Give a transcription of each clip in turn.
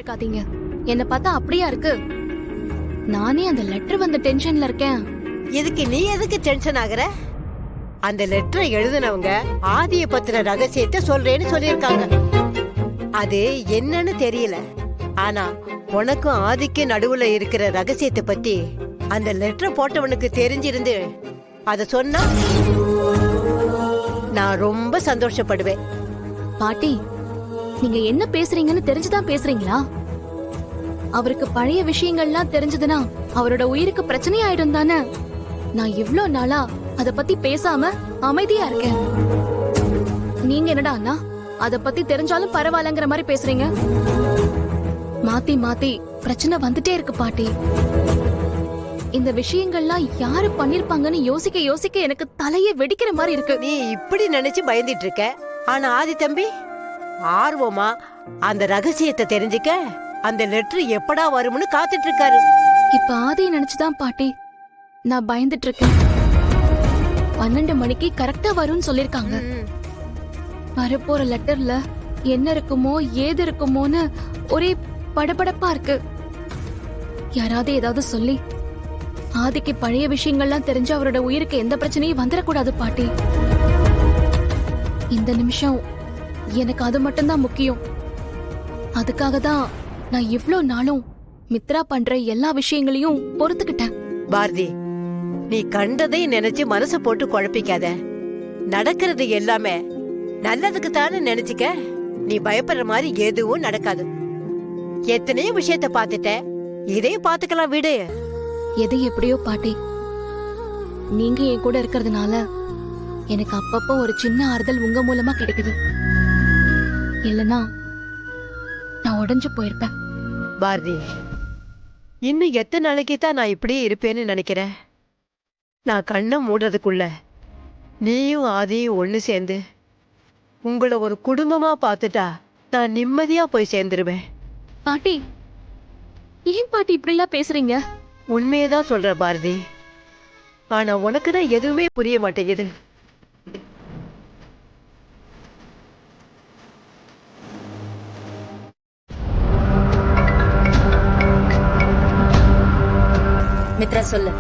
இருக்காதீங்க. என்ன பார்த்தா அப்படியா இருக்கு? நானே அந்த லெட்டர் வந்த டென்ஷன்ல இருக்கேன். இதுக்கு நீ எதுக்கு டென்ஷன் ஆகுற? அந்த லெட்டரை எழுதினவங்க ஆதிய பத்திர ரகசியத்தை சொல்றேன்னு சொல்லிருக்காங்க. அது என்னன்னு தெரியல. ஆனா உனக்கும் ஆதிக்கு நடுவுல இருக்கிற ரகசியத்தை பத்தி அந்த லெட்டர் போட்டவனுக்கு தெரிஞ்சிருந்து அத சொன்னா நான் ரொம்ப சந்தோஷப்படுவேன். பாட்டி, நீங்க என்ன பேசுறீங்கன்னு தெரிஞ்சுதான் பேசுறீங்களா? அவருக்கு பழைய விஷயங்கள்லாம் தெரிஞ்சதுன்னா அவரோட உயிருக்கு பிரச்சனை ஆயிடும் தானே. நான் இவ்ளோ நாளா அத பத்தி பேசாம அமைதியா இருக்கேன். நீங்க என்னடா அண்ணா அத பத்தி தெரிஞ்சாலும் பரவாயில்லங்கிற மாதிரி பேசுறீங்க. மாத்தி மாத்தி பிரச்சனை வந்துட்டே இருக்கு பாட்டி. இந்த விஷயங்கள்லாம் யாரு பண்ணிருப்பாங்கன்னு யோசிக்க யோசிக்க எனக்கு தலையே வெடிக்கிற மாதிரி இருக்கு. நீ இப்படி நினைச்சு பயந்துட்டு இருக்க. ஆனா ஆதி தம்பி ஆர்வமா அந்த ரகசியத்தை தெரிஞ்சுக்க அந்த லெட்டர் எப்படா வரும்னு காத்துட்டு இருக்காரு. இப்ப ஆதியை நினைச்சுதான் பாட்டி நான் பயந்துட்டு இருக்கேன். 12 மணிக்கு கரெக்டா வரும்னு சொல்லிருக்காங்க. வரப்போற லெட்டர்ல என்ன இருக்குமோ ஏது இருக்குமோன்னு ஒரே படபடப்பா இருக்கு. யாராவது ஏதாவது சொல்லி ஆதிக்கு பழைய விஷயங்கள்லாம் தெரிஞ்சு அவரோட உயிருக்கு எந்த பிரச்சனையும் வந்துடக்கூடாது பாட்டி. இந்த நிமிஷம் எனக்கு அது மட்டும்தான் முக்கியம். அதுக்காக தான் நான் இவ்ளோ நாளும் மித்ரா பண்ற எல்லா விஷயங்களையும் பொறுத்துக்கிட்டேன். பாரதி, நீ கண்டதை நினைச்சு மனச போட்டு குழப்பிக்காத. நடக்கிறது எல்லாமே நல்லதுக்கு தானே நினைச்சுக்க. நீ பயப்படுற மாதிரி எதுவும் நடக்காது. எத்தனையோ விஷயத்த பாத்துட்ட, இதையும் பாத்துக்கலாம் விடு. எது எப்படியோ பாட்டி, நீங்க என் கூட இருக்கிறதுனால எனக்கு அப்பப்போ ஒரு சின்ன ஆறுதல் உங்க மூலமா கிடைக்குது. இல்லனா நான் உடைஞ்சு போயிருப்பேன். பாரதி, இன்னும் எத்தனை நாளைக்கு தான் நான் இப்படியே இருப்பேன்னு நினைக்கிறேன். நான் கண்ணை மூடுறதுக்குள்ள நீயும் ஆதியும் ஒண்ணு சேர்ந்து உங்களை ஒரு குடும்பமா பார்த்துட்டா நான் நிம்மதியா போய் சேர்ந்துருவேன். பாட்டி, ஏன் பாட்டி இப்படி எல்லாம் பேசுறீங்க? உண்மையதான் சொல்ற பாரதி. ஆனா உனக்குதான் எதுவுமே புரிய மாட்டேங்குது. மித்ரா சொல்லு.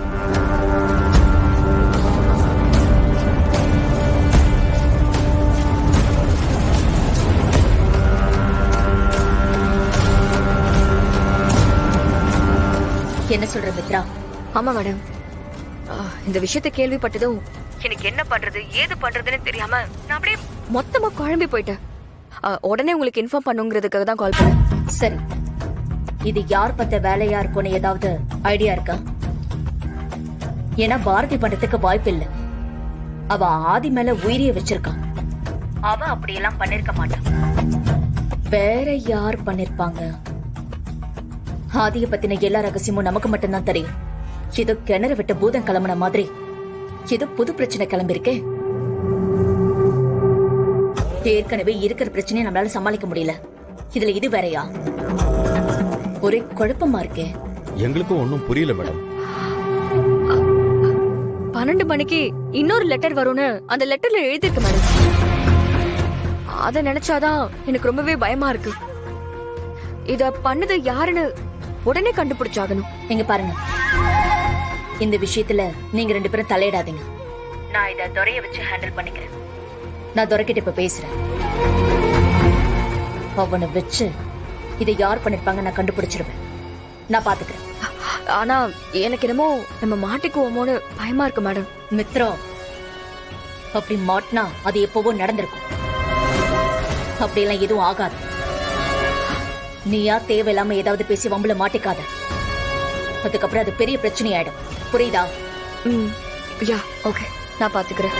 என்ன சொல்ற மித்ரா? ஆமா மேடம், இந்த விஷயத்தை கேள்விப்பட்டதும் எனக்கு என்ன பண்றது ஏது பண்றதுன்னு தெரியாம நான் அப்படியே மொத்தமா குழம்பி போயிட்டேன். உடனே உங்களுக்கு இன்ஃபார்ம் பண்ணுங்கிறதுக்காக தான் கால் பண்ணேன். சரி, இது யார் பத்த வேலையா இருக்கும்னு ஏதாவது ஐடியா இருக்கா? ஏன்னா பாரதி பண்றதுக்கு வாய்ப்பு இல்ல. அவ ஆதி மேல உயிரிய வச்சிருக்கான். அவ அப்படியெல்லாம் பண்ணிருக்க மாட்டான். வேற யார் பண்ணிருப்பாங்க? ஆதிய பத்தின எல்லா ரகசியமும் நமக்கு மட்டும்தான் தெரியும். ஏதோ கிணறு விட்டு பூதம் கிளம்புன மாதிரி ஏதோ புது பிரச்சனை கிளம்பிருக்கே. ஏற்கனவே இருக்கிற பிரச்சனையை நம்மளால சமாளிக்க முடியல. இதுல இது வேறையா? ஒரே குழப்பமா இருக்கே. எங்களுக்கும் ஒன்னும் புரியல மேடம். 12 மணிக்கு இன்னொரு லெட்டர் வரும்னு அந்த லெட்டர்ல எழுதிருக்கு மேடம். அத நினைச்சாதான் எனக்கு ரொம்பவே பயமா இருக்கு. இத பண்ணது யாருன்னு உடனே கண்டுபிடிச்சாகணும். எங்க பாருங்க, இந்த விஷயத்துல நீங்க 2 பேரும் தலையிடாதீங்க. நான் இத துரைய வச்சு ஹேண்டில் பண்ணிக்கிறேன். நான் துரைக்கிட்ட இப்ப பேசுறேன். அவனை வச்சு இதை யார் பண்ணிருப்பாங்க நான் கண்டுபிடிச்சிருவேன். நான் பாத்துக்கிறேன். ஆனா எனக்கு என்னமோ நம்ம மாட்டிக்குவோமோன்னு பயமா இருக்கு மேடம். மித்ரா, அப்படி மாட்டினா அது எப்பவோ நடந்திருக்கும். அப்படியெல்லாம் எதுவும் ஆகாது. நீயா தேவையில்லாம ஏதாவது பேசி வம்புல மாட்டிக்காத. அதுக்கப்புறம் அது பெரிய பிரச்சனை ஆயிடும். புரியுதா? யா, ஓகே, நான் பாத்துக்கிறேன்.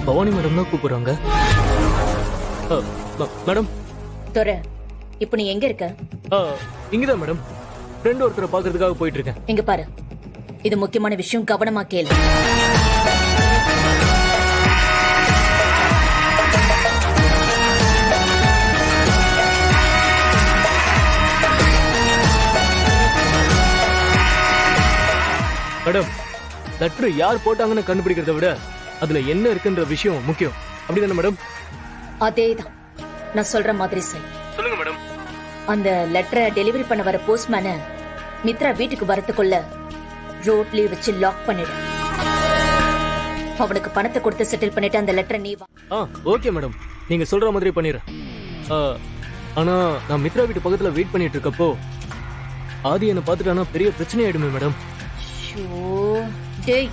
பவானி மேடம் தான் கூப்பிடுறாங்க. மேடம். துரை, இப்ப நீ எங்க இருக்க? இங்கதான் மேடம். ஃப்ரெண்ட் ஒருத்தரை பாக்குறதுக்காக போயிட்டு இருக்கேன். இங்க பாரு, இது முக்கியமான விஷயம், கவனமா கேளு. மேடம் லெட்டர் யார் போட்டாங்கன்னு கண்டுபிடிக்கிறத விட அதுல என்ன இருக்குன்ற விஷயம் முக்கியம் அப்படிதானே மேடம்? அதேதான், நான் சொல்ற மாதிரி செய். சொல்லுங்க மேடம். அந்த லெட்டரை டெலிவரி பண்ண வர போஸ்ட்மேனை மித்ரா வீட்டுக்கு வரதுக்குள்ள ரோட்லயே வச்சு லாக் பண்ணிடு. அவனுக்கு பணத்தை கொடுத்து செட்டில் பண்ணிட்டு அந்த லெட்டரை நீ வா. ஓகே மேடம், நீங்க சொல்ற மாதிரி பண்ணிடுறேன். ஆனா நான் மித்ரா வீட்டு பக்கத்துல வெயிட் பண்ணிட்டு இருக்கப்போ ஆதி என்ன பார்த்துட்டானா பெரிய பிரச்சனை ஆயிடுமே மேடம். ஷோ, டேய்,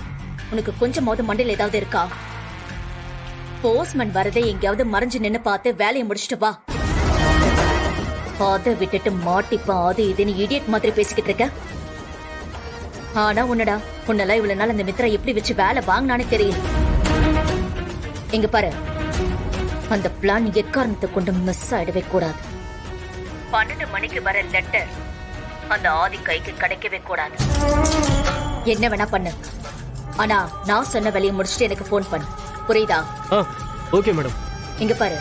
உனக்கு கொஞ்சமாவது மண்டையில ஏதாவது இருக்கா? போஸ்ட்மேன் வரதே எங்கேயாவது மறைஞ்சு நின்னு பார்த்து வேலையை முடிச்சிட்டு வா. அதை விட்டுட்டு மாட்டிப்பா அது இதுன்னு இடியட் மாதிரி பேசிக்கிட்டு இருக்க. ஆனா உன்னடா, உன்னெல்லாம் இவ்வளவு நாள் அந்த மித்ரா எப்படி வச்சு வேலை வாங்கினானே தெரியல. எங்க பாரு, அந்த பிளான் எக்காரணத்தை கொண்டு மிஸ் ஆயிடவே கூடாது. 12 மணிக்கு வர லெட்டர் அந்த ஆதி கைக்கு கிடைக்கவே கூடாது. என்ன வேணா பண்ணு, ஆனா நான் சொன்ன வேலையை முடிச்சுட்டு எனக்கு போன் பண்ணு, புரியுதா? Okay madam. இங்க பாரு,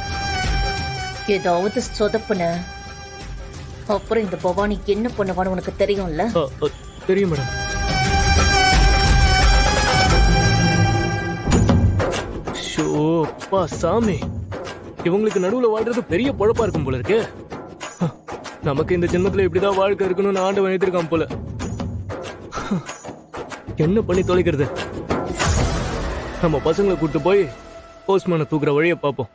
ஏதாவது சொதப்புன அப்புறம் இந்த பவானி என்ன பண்ணுவான்னு உனக்கு தெரியும்ல? தெரியும் மேடம். ஷோ அப்பா சாமி, இவங்களுக்கு நடுவுல வாழ்றது பெரிய பொழப்பா இருக்கும் போல இருக்கு. நமக்கு இந்த ஜென்மத்துல இப்படிதான் வாழ்க்கை இருக்கணும்னு ஆண்டவன் எழுதிருக்கான் போல. என்ன பண்ணி தொலைக்கிறது? நம்ம பசங்களை கூட்டு போய் போஸ்ட்மேனை தூக்குற வழியை பார்ப்போம்.